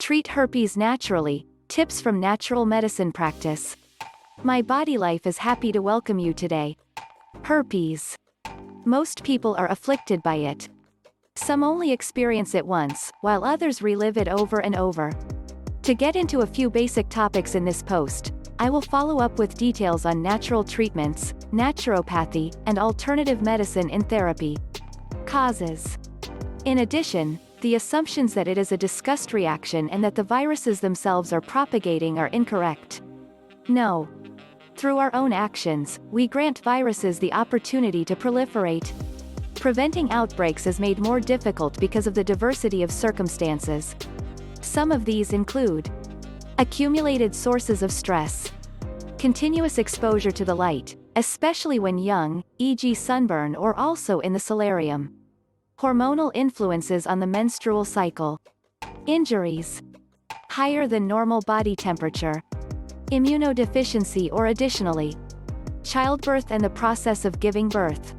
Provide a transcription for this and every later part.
Treat herpes naturally, tips from natural medicine practice. My body life is happy to welcome you today. Herpes. Most people are afflicted by it. Some only experience it once, while others relive it over and over. To get into a few basic topics in this post, I will follow up with details on natural treatments, naturopathy, and alternative medicine in therapy. Causes. In addition, the assumptions that it is a disgust reaction and that the viruses themselves are propagating are incorrect. No. Through our own actions, we grant viruses the opportunity to proliferate. Preventing outbreaks is made more difficult because of the diversity of circumstances. Some of these include accumulated sources of stress, continuous exposure to the light, especially when young, e.g. sunburn or also in the solarium, hormonal influences on the menstrual cycle, injuries, higher than normal body temperature, immunodeficiency or additionally, childbirth and the process of giving birth.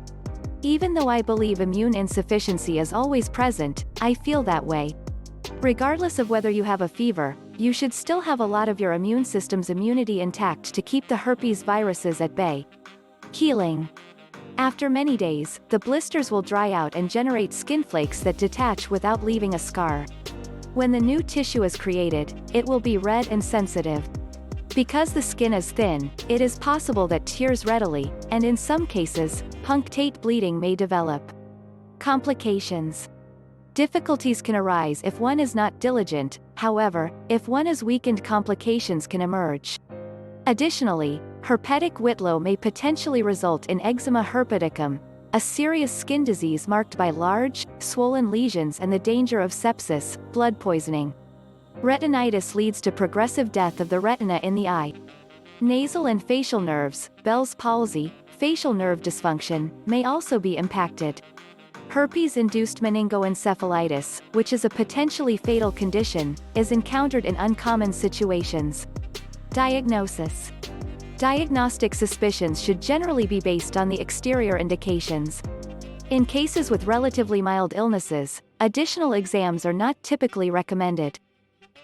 Even though I believe immune insufficiency is always present, I feel that way. Regardless of whether you have a fever, you should still have a lot of your immune system's immunity intact to keep the herpes viruses at bay. Healing. After many days, the blisters will dry out and generate skin flakes that detach without leaving a scar. When the new tissue is created, it will be red and sensitive. Because the skin is thin, it is possible that tears readily, and in some cases, punctate bleeding may develop. Complications. Difficulties can arise if one is not diligent, however, if one is weakened complications can emerge. Additionally, herpetic whitlow may potentially result in eczema herpeticum, a serious skin disease marked by large, swollen lesions and the danger of sepsis, blood poisoning. Retinitis leads to progressive death of the retina in the eye. Nasal and facial nerves, Bell's palsy, facial nerve dysfunction, may also be impacted. Herpes-induced meningoencephalitis, which is a potentially fatal condition, is encountered in uncommon situations. Diagnosis. Diagnostic suspicions should generally be based on the exterior indications. In cases with relatively mild illnesses, additional exams are not typically recommended.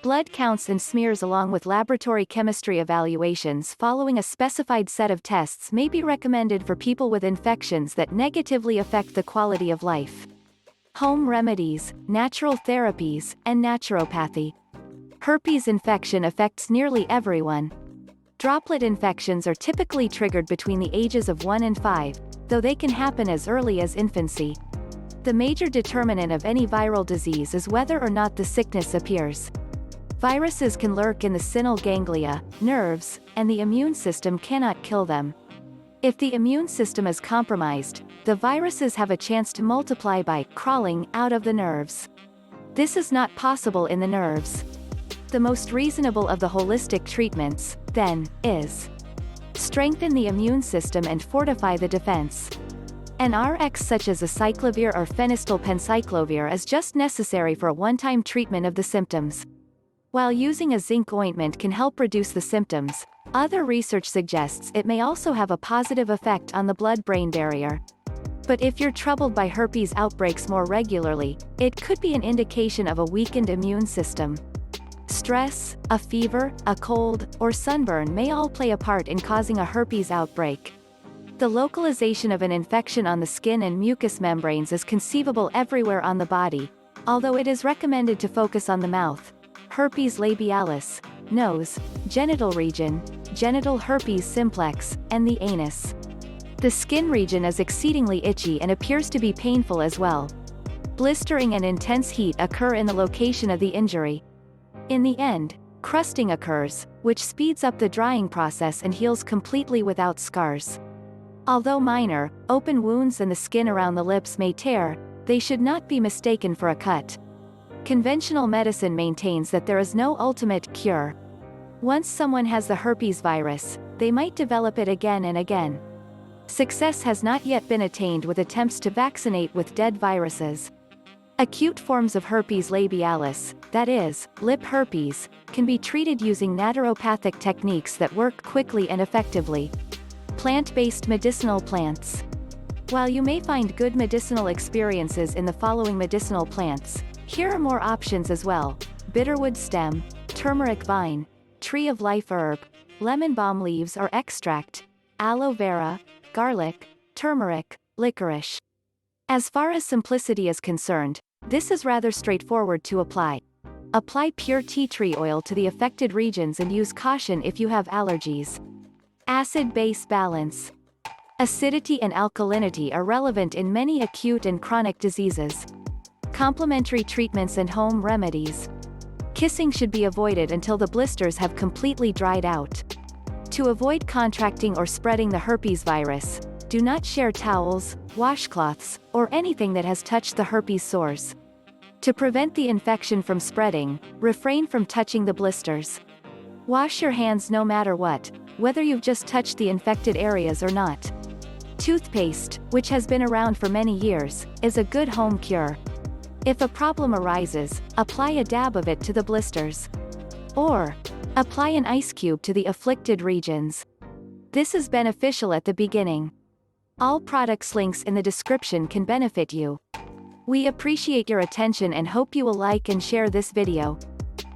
Blood counts and smears along with laboratory chemistry evaluations following a specified set of tests may be recommended for people with infections that negatively affect the quality of life. Home remedies, natural therapies, and naturopathy. Herpes infection affects nearly everyone. Droplet infections are typically triggered between the ages of 1 and 5, though they can happen as early as infancy. The major determinant of any viral disease is whether or not the sickness appears. Viruses can lurk in the synal ganglia, nerves, and the immune system cannot kill them. If the immune system is compromised, the viruses have a chance to multiply by crawling out of the nerves. This is not possible in the nerves. The most reasonable of the holistic treatments, then, is strengthen the immune system and fortify the defense. An Rx such as acyclovir or phenylpencyclovir is just necessary for a one-time treatment of the symptoms. While using a zinc ointment can help reduce the symptoms, other research suggests it may also have a positive effect on the blood-brain barrier. But if you're troubled by herpes outbreaks more regularly, it could be an indication of a weakened immune system. Stress, a fever, a cold, or sunburn may all play a part in causing a herpes outbreak. The localization of an infection on the skin and mucous membranes is conceivable everywhere on the body, although it is recommended to focus on the mouth, herpes labialis, nose, genital region, genital herpes simplex, and the anus. The skin region is exceedingly itchy and appears to be painful as well. Blistering and intense heat occur in the location of the injury. In the end, crusting occurs, which speeds up the drying process and heals completely without scars. Although minor, open wounds and the skin around the lips may tear, they should not be mistaken for a cut. Conventional medicine maintains that there is no ultimate cure. Once someone has the herpes virus, they might develop it again and again. Success has not yet been attained with attempts to vaccinate with dead viruses. Acute forms of herpes labialis, that is, lip herpes, can be treated using naturopathic techniques that work quickly and effectively. Plant-based medicinal plants. While you may find good medicinal experiences in the following medicinal plants, here are more options as well. bitterwood stem, turmeric vine, tree of life herb, lemon balm leaves or extract, aloe vera, garlic, turmeric, licorice. As far as simplicity is concerned, this is rather straightforward to apply. Apply pure tea tree oil to the affected regions and use caution if you have allergies. Acid-base balance. Acidity and alkalinity are relevant in many acute and chronic diseases. Complementary treatments and home remedies. Kissing should be avoided until the blisters have completely dried out. To avoid contracting or spreading the herpes virus, do not share towels, washcloths, or anything that has touched the herpes sores. To prevent the infection from spreading, refrain from touching the blisters. Wash your hands no matter what, whether you've just touched the infected areas or not. Toothpaste, which has been around for many years, is a good home cure. If a problem arises, apply a dab of it to the blisters. Or, apply an ice cube to the afflicted regions. This is beneficial at the beginning. All products links in the description can benefit you. We appreciate your attention and hope you will like and share this video.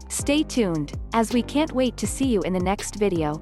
Stay tuned, as we can't wait to see you in the next video.